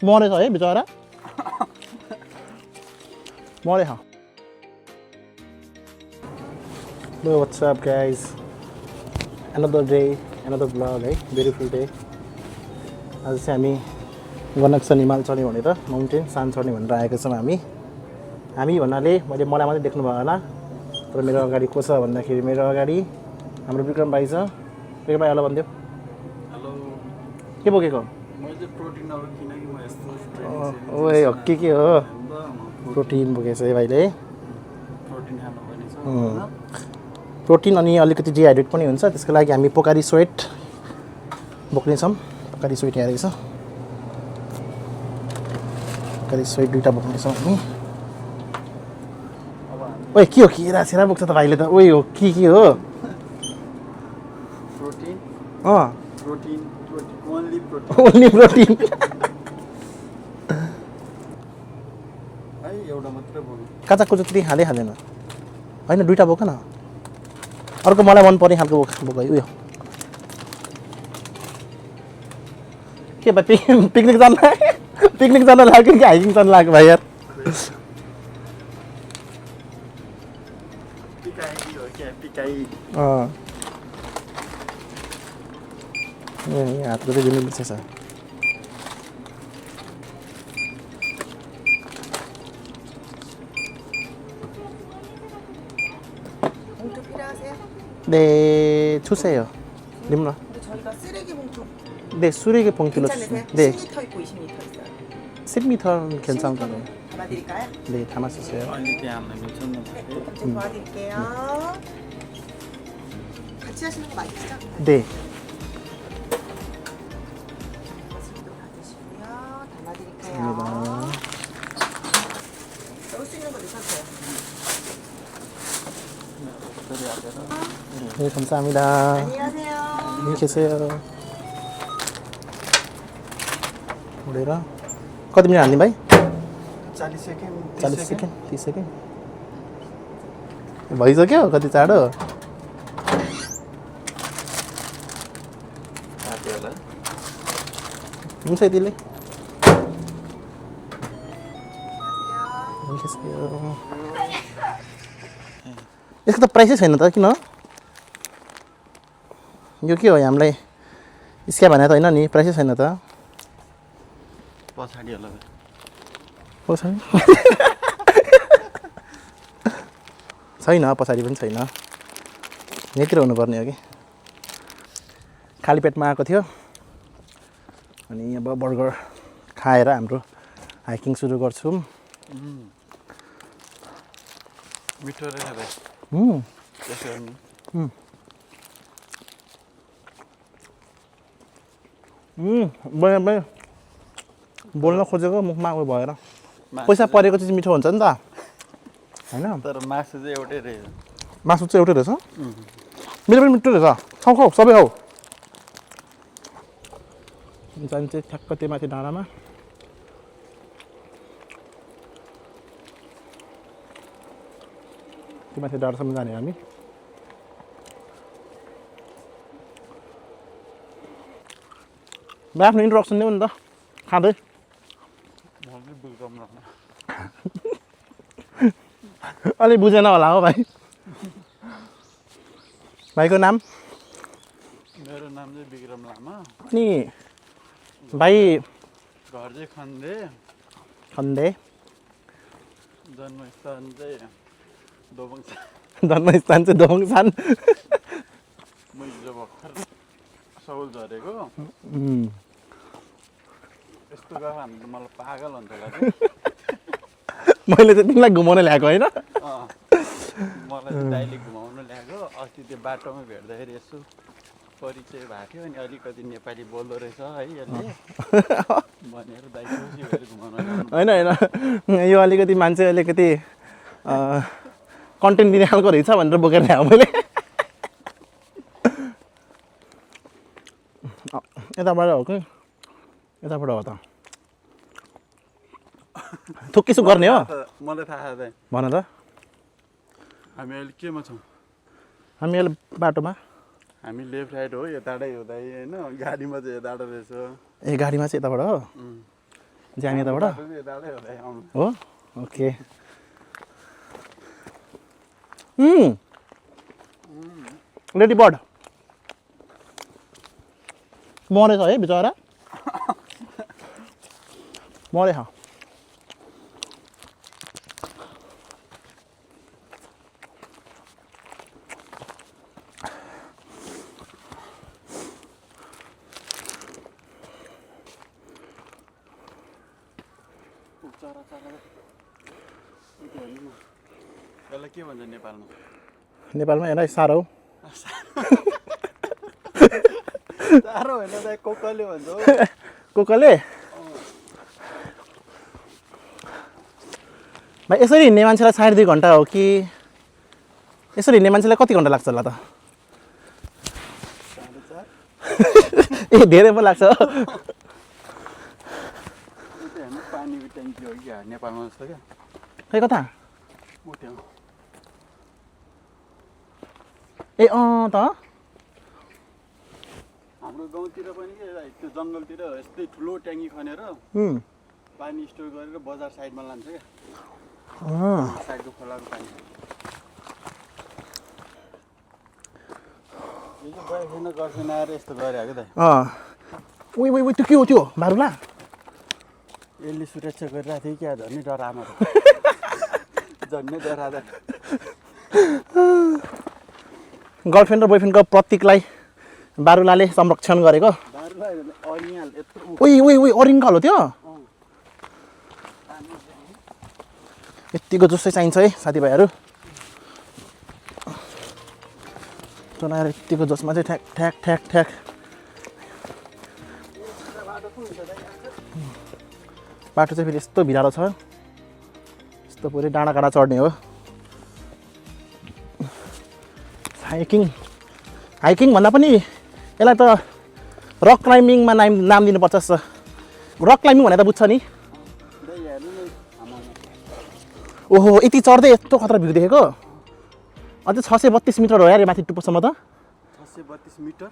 मरेछ है बिचरा मरेछ Hello, what's up guys? Another day, another vlog है beautiful day. आज चाहिँ हामी गनक्सन हिमाल चढ्ने भनेर माउन्टेन सान चढ्ने भनेर आएका छौँ हामी भन्नाले मैले मलाई मात्रै देख्नु भयो होला तर मेरो अगाडि को छ भन्दाखेरि मेरो अगाडि हाम्रो विक्रम भाइ छ विक्रम भाइ हेलो भन्दियो हेलो के बोकेको मैले प्रोटिन अब किनकि म यस्तो ओए हो के हो प्रोटिन बोकेछ है भाइले प्रोटिन खानु पर्ने छ प्रोटिन अनि अलिकति डिहाइड्रेट पनि हुन्छ त्यसको लागि हामी पोकारी स्वेट बोक्नेछौँ पोकारी स्वेट यहाँ रहेछ पोकारी स्वेट दुईटा बोक्नेछौँ हामी ओए के हो केरा सेरा बोक्छ त भाइले त ओए हो के हो प्रोटिन अँ protein only protein only protein है एउटा मात्रै बोल्नु काचा कुचो त्यति हाल्दैन होइन दुईटा बोक न अर्को मलाई मन पर्ने खालको बोक है उयो के भाइ पिकनिक जान लाग्यो कि हाइकिङ जान लाग्यो भाइ यार पिकाई हो क्या पिकाई हातको चाहिँ जुन बिर्सेछ 네, 주세요. 님나. 저희가 쓰레기 봉투 네, 수레기 봉투로 주세요. 네, 10m 있고 20m 있어요. 10m는 괜찮거든요. 담아드릴까요? 네, 담았었어요. अहिले त्यहाँ हाल्न मिल्छ 네, 좀 도와드릴게요. 같이 하시는 거 맞으시죠? 네, 말씀도 받으시고요. 담아드릴게요. 감사합니다. 넣을 수 있는 거 넣으세요. 네, 감사합니다. 안녕하세요. 안녕히 계세요. 뭐래라? कति मिनट हाल्ने भाइ 40 सेकेन्ड 40 सेकेन्ड 30 सेकेन्ड भइसक्यो कति चाँडो हुन्छ यतिले यसको त प्राइसै छैन त किन यो के हो हामीलाई स्क्याम भने त होइन नि प्राइसै छैन त पछाडि होला छैन छैन पछाडि पनि छैन यहीँतिर हुनुपर्ने हो कि खाली पेटमा आएको थियो अनि अब बर्गर खाएर हाम्रो हाइकिङ सुरु गर्छौँ मिठो रहेछ भाइ त्यसो गर्नु बया बोल्न खोजेको मुखमा उयो भएर पैसा परेको चिज मिठो हुन्छ नि त होइन तर मासु चाहिँ एउटै रहेछ मासु चाहिँ एउटै रहेछ मेरो पनि मिठो रहेछ खाऊ सबै खाऊ जान्छ ठ्याक्क त्यो माथि डाँडामा त्यो माथि डाँडासम्म जाने हामी आफ्नो इन्ट्रोडक्सन दिउँ नि त खाँदै अलि बुझेन होला हो भाइ भाइको नाम मेरो नाम चाहिँ विक्रम लामा अनि भाइ घर चाहिँ खन्दे खन्दे जन्मस्थान चाहिँ दोबङसान जन्मस्थान चाहिँ दोबङसान म हिजो भर्खर सौल झरेको यस्तो गएको हामी त मलाई पागल हुन्छ होला मैले चाहिँ तिमीलाई घुमाउन ल्याएको होइन मलाई चाहिँ दाइले घुमाउनु ल्याएको अस्ति त्यो बाटोमा भेट्दाखेरि यसो परिचय भएको थियो अनि अलिकति नेपाली बोल्दो रहेछ है यसले भनेर दाइ खुसी भएर घुमाउनु होइन यो अलिकति मान्छे अलिकति कन्टेन्ट दिने खालको रहेछ भनेर बोकेर ल्याएको मैले यताबाट हो कि यताबाट हो त थुक्किसु गर्ने हो मलाई थाहा छ भन त हामी अहिले केमा छौँ हामी अहिले बाटोमा हामी लेफ्ट राइट हो यताडै हुँदै होइन गाडीमा चाहिँ यताबाट रहेछ ए गाडीमा चाहिँ यताबाट हो जाने यताबाट दादै होला आउनु हो ओके लेडी बर्ड मरेछ है बिचरा मरेछ यसलाई के भन्छ नेपालमा नेपालमा हेर साह्रो साह्रो होइन त कोकले भन्छ हो कोकले भाइ यसरी हिँड्ने मान्छेलाई 2.5 घन्टा हो कि यसरी हिँड्ने मान्छेलाई कति घन्टा लाग्छ होला त ए धेरै पो लाग्छ पानीको ट्याङ्की हो कि नेपालमा जस्तो क्या खै कता उठ्यो ए त हाम्रो गाउँतिर पनि के त्यो जङ्गलतिर यस्तै ठुलो ट्याङ्की खनेर पानी स्टोर गरेर बजार साइडमा लान्छ क्या साइडको खोलाको पानी यो बोयफ्रेन्ड गर्लफ्रेन्ड आएर यस्तो गरिरहेको त उही त्यो के हो त्यो बारुला यसले सुरक्षा गरिरहेको थियो क्या झन् डर आमा झन्नै डराएर गर्लफ्रेन्ड र बोयफ्रेन्डको प्रतीकलाई बारुलाले संरक्षण गरेको उही अरिङ्गल हो त्यो यतिको जोसै चाहिन्छ है साथीभाइहरू चलाएर यतिको जोसमा चाहिँ ठ्याक ठ्याक ठ्याक ठ्याक बाटो चाहिँ फेरि यस्तो भिरालो छ यस्तो पुरै डाँडा काँडा चढ्ने हो हाइकिङ भन्दा पनि यसलाई त रक क्लाइम्बिङमा नाम दिनुपर्छ जस्तो रक क्लाइम्बिङ भने त बुझ्छ नि ओहो यति चढ्दै यस्तो खतरा भ्यू देखेको अझै 632 मिटर हो यार माथि टुप्पोसम्म त 632 मिटर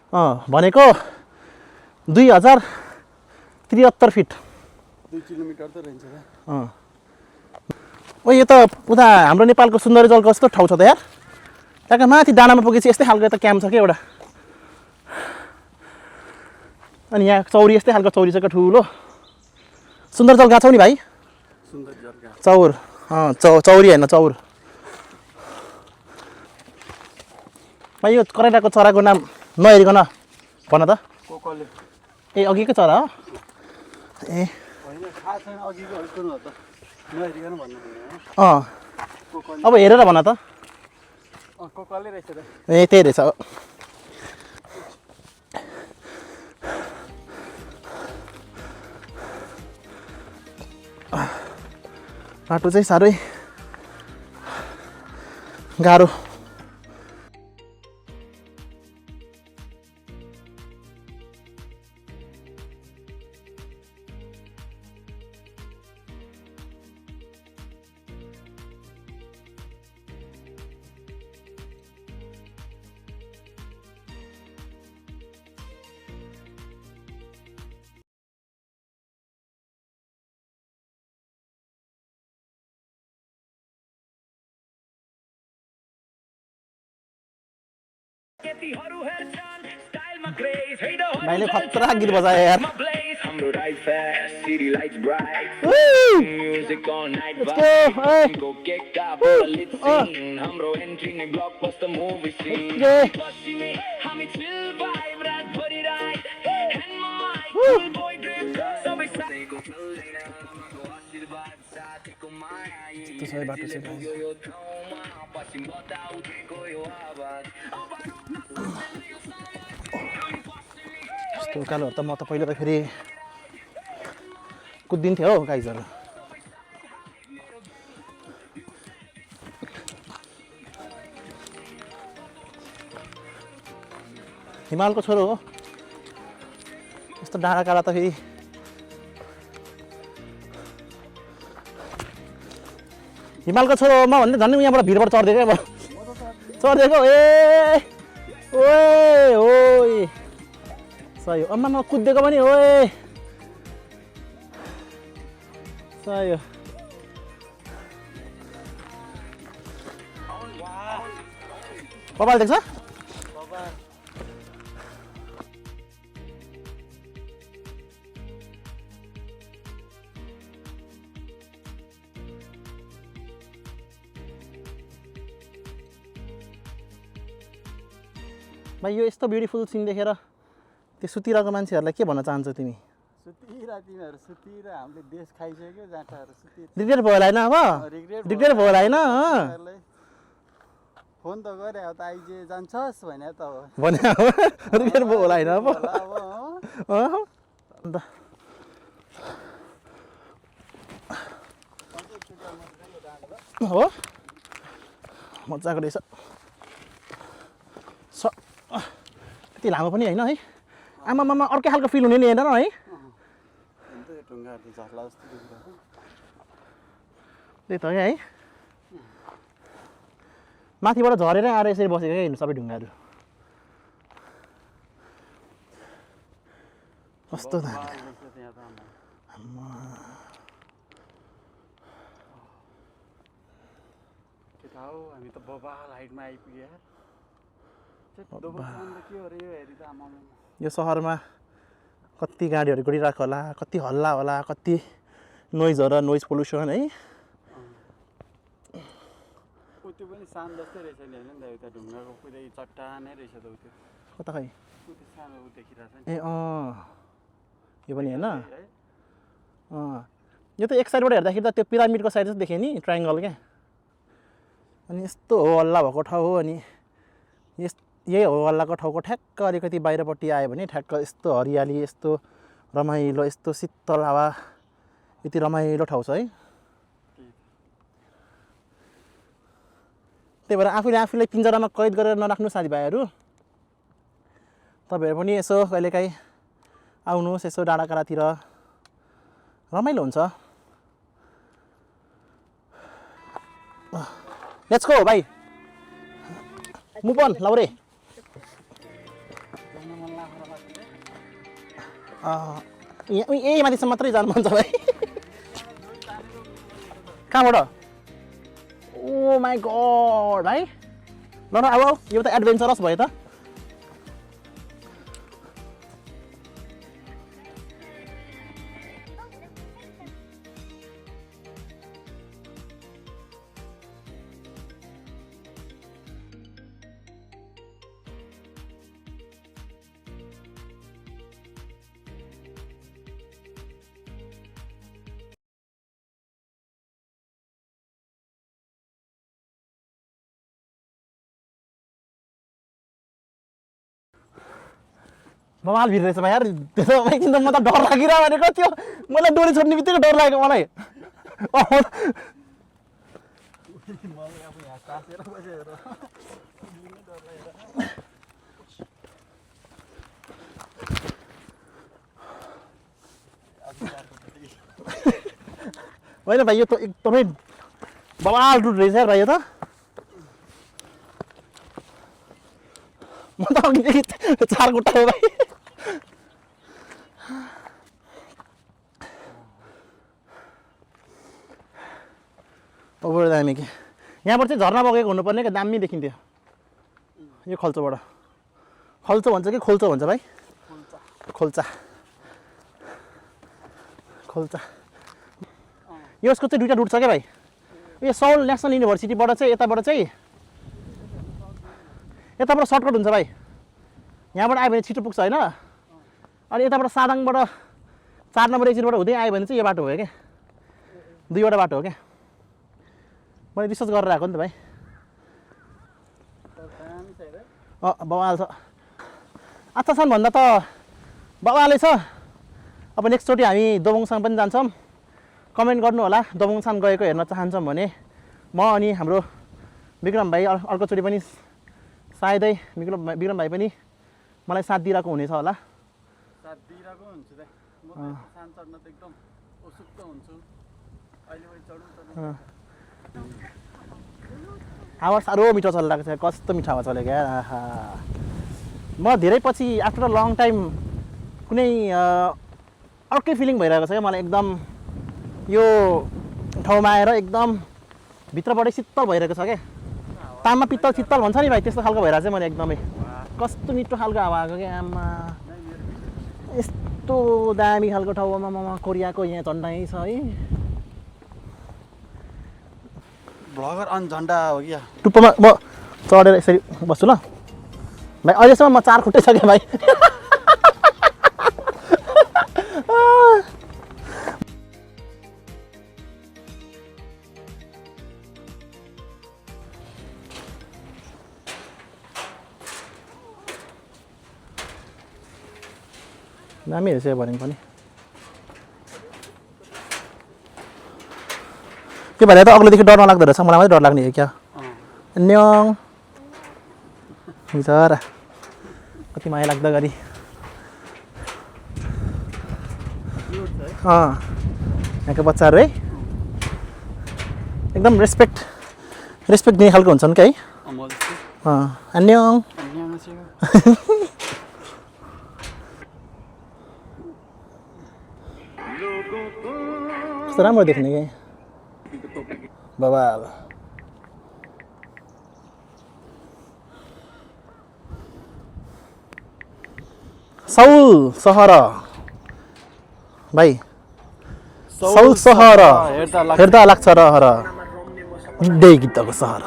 भनेको 2073 फिट 2 किलोमिटर त रहन्छ ओ यो त उता हाम्रो नेपालको सुन्दरी जलको जस्तो ठाउँ छ त यार त्यहाँको माथि डाँडामा पुगेपछि यस्तै खालको त क्याम्प छ क्या एउटा अनि यहाँ चौरी यस्तै खालको चौरी छ क्या ठुलो सुन्दर जल गएको छौ नि भाइ सुन्दर जग्गा चौर चौरी होइन चौर भाइ यो करैटाको चराको नाम नहेरिकन भन त कोकले ए अघिकै चरा हो ए होइन थाहा छैन अघिको होइन त नहेरिकन भन्नु अब हेरेर भन त कोकले रहेछ त ए त्यही रहेछ बाटो चाहिँ साह्रै गाह्रो भाइले खतरा गीत बजायो यार बाटो चाहिँ यस्तो उकालोहरू त म त पहिला त फेरि कुद्दिन्थेँ हौ गाइजहरू हिमालको छोरो हो यस्तो डाँडा काँडा त फेरि हिमालको छोरो म भन्दा झन् यहाँबाट भिरबाट चढ्दिएको क्या चढ्दिएको ए ओए ओए सही हो अम्मा म कुद्दिएको पनि ओए सही हो बबाल देख्छ भाइ यो यस्तो ब्युटिफुल सिन देखेर त्यो सुतिरहेको मान्छेहरूलाई के भन्न चाहन्छौ तिमी सुतिरा तिमीहरू सुतिरा हामीले देश खाइसक्यो जाँटाहरू सुति रिग्रेट भयो होला होइन अब रिग्रेट भयो होला होइन फोन त गरे अब त आइजे जान्छस् भने त हो भने रिग्रेट भयो होला होइन अब अन्त हो मजाको रहेछ त्यति लामो पनि होइन है आमामामा अर्कै खालको फिल हुने नि हेर्न है ढुङ्गाहरू झर्ला जस्तो देखिरहेको त्यही त है माथिबाट झरेर आएर यसरी बसेको क्या हेर्नु सबै ढुङ्गाहरू कस्तो दामी हामी त बबाल हाइटमा आइपुग्यो के हो रे यो हेरी त आमा यो सहरमा कति गाडीहरू गुडिरहेको होला कति हल्ला होला कति नोइजहरू नोइज पोल्युसन है त्यो पनि सान जस्तै रहेछ नि होइन नि त ढुङ्गाको पुरै चट्टानै रहेछ त त्यो कता खै त्यो सानो देखिरहेछ ए यो पनि होइन यो त एक साइडबाट हेर्दाखेरि त त्यो पिरामिडको साइड जस्तो देखेँ नि ट्राइङ्गल क्या अनि यस्तो हो हल्ला भएको ठाउँ हो अनि यही हो हल्लाको ठाउँको ठ्याक्क अलिकति बाहिरपट्टि आयो भने ठ्याक्क यस्तो हरियाली यस्तो रमाइलो यस्तो शीतल हावा यति रमाइलो ठाउँ छ है त्यही भएर आफूलाई पिन्जरामा कैद गरेर नराख्नु साथीभाइहरू तपाईँहरू पनि यसो कहिलेकाहीँ आउनुहोस् यसो डाँडाकाँडातिर रमाइलो हुन्छ लेट्स गो भाइ मुभ अन लाउरे यही माथिसम्म मात्रै जानु मन छ भाइ कहाँबाट ओ माई गड भाइ ल अब यो त एडभेन्चरस भयो त बवाल भिड रहेछ भाइ यार त्यसो एकछिन त म त डर लागिरह्यो भनेको त्यो मलाई डोरी छोड्ने बित्तिकै डर लाग्यो मलाई होइन भाइ यो त एकदमै बवाल रुट रहेछ यार भाइ यो त म त अघिदेखि 4 खुट्टा हो भाइ ओभर दामी के यहाँबाट चाहिँ झर्ना बगेको हुनुपर्ने क्या दामी देखिन्थ्यो यो खल्चोबाट खल्चो भन्छ कि खोल्चो भन्छ भाइ खोल्चा खोल्चा यसको चाहिँ दुईवटा रुट छ क्या भाइ यो साउल नेसनल युनिभर्सिटीबाट चाहिँ यताबाट सर्टकट हुन्छ भाइ यहाँबाट आयो भने छिटो पुग्छ होइन अनि यताबाट सादाङबाट 4 नम्बर एक्जिटबाट हुँदै आयो भने चाहिँ यो बाटो हो क्या दुईवटा बाटो हो क्या मैले रिसर्च गरेर आएको नि त भाइ बवाल छ अच्छा छन् भन्दा त बवालै छ अब नेक्स्टचोटि हामी दोबोङसान पनि जान्छौँ कमेन्ट गर्नु होला दोबोङसान गएको हेर्न चाहन्छौँ भने म अनि हाम्रो विक्रम भाइ अर्कोचोटि पनि सायदै विक्रम भाइ पनि मलाई साथ दिइरहेको हुनेछ होला साथ दिइरहेको हुन्छु त म सान चढ्न त एकदम उत्सुक हुन्छु अहिले पनि चढौँ हावा साह्रो मिठो चलिरहेको छ कस्तो मिठो हावा चलेको यार आहा म धेरै पछि आफ्टर लङ टाइम कुनै अर्कै फिलिङ भइरहेको छ क्या मलाई एकदम यो ठाउँमा आएर एकदम भित्रबाटै शीतल भइरहेको छ क्या तामा पित्तल शीतल भन्छ नि भाइ त्यस्तो खालको भइरहेको छ मैले एकदमै कस्तो मिठो खालको हावा आएको क्या आमा यस्तो दामी खालको ठाउँमा कोरियाको यहाँ झन्डै छ है भ्लगर अनि झन्डा हो क्या टुप्पोमा म चढेर यसरी बस्छु ल भाइ अहिलेसम्म म 4 खुट्टै छ क्या भाइ दामी रहेछ यो भनेको पनि के भने त अग्लोदेखि डर नलाग्दो रहेछ मलाई मात्रै डर लाग्ने हो क्या न्यङ बिचरा कति माया लाग्दो गरी यहाँको बच्चाहरू है एकदम रेस्पेक्ट दिने खालको हुन्छन् क्या है न्यङ कस्तो राम्रो देख्ने क्या बबाल सौल सहर भाइ सौल सहर हेर्दा लाग्छ रहर हिँड्दै गीतको सहर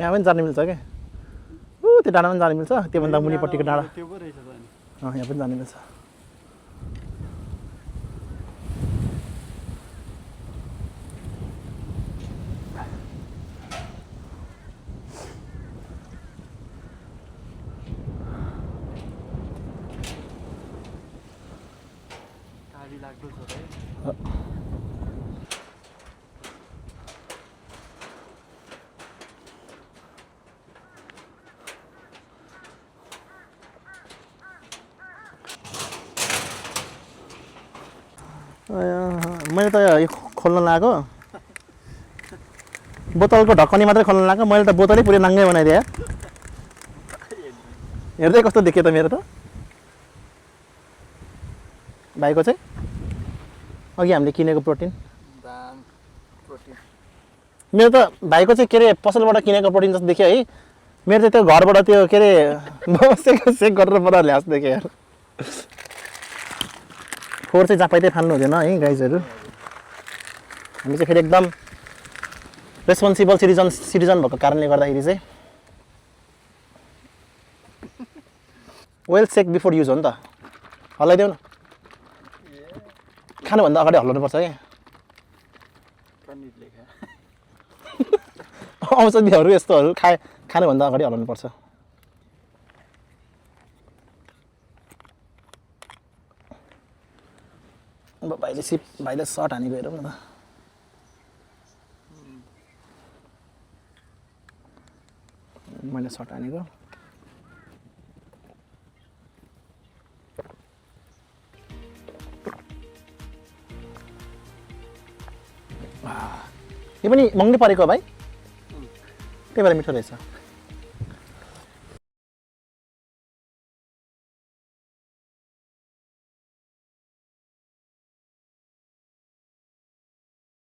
यहाँ पनि जानु मिल्छ क्या त्यो डाँडा पनि जानु मिल्छ त्योभन्दा मुनिपट्टिको डाँडा यहाँ पनि जानु मिल्छ मैले त यो खोल्न लागेको बोतलको ढक्कनी मात्रै खोल्न लागेको मैले त बोतलै पुरै नाङ्गै बनाइदिएँ हेर्दै कस्तो देखियो त मेरो त भाइको चाहिँ अघि हामीले किनेको प्रोटिन मेरो त भाइको चाहिँ के अरे पसलबाट किनेको प्रोटिन जस्तो देख्यो है मेरो चाहिँ त्यो घरबाट त्यो के अरे सेक गरेर बनाएर ल्याएको देखेँ यार फोहोर चाहिँ जहाँ फाल्नु हुँदैन है गाइजहरू हामी चाहिँ फेरि एकदम रेस्पोन्सिबल सिटिजन भएको कारणले गर्दाखेरि चाहिँ वेल सेक बिफोर युज हो नि त हल्लाइदेऊ न खानुभन्दा अगाडि हल्लाउनुपर्छ क्या औषधिहरू यस्तोहरू खानुभन्दा अगाडि हल्लाउनुपर्छ अब भाइले सर्ट हानेको हेरौँ न त मैले सर्ट हानेको यो पनि महँगै परेको भाइ त्यही भएर मिठो रहेछ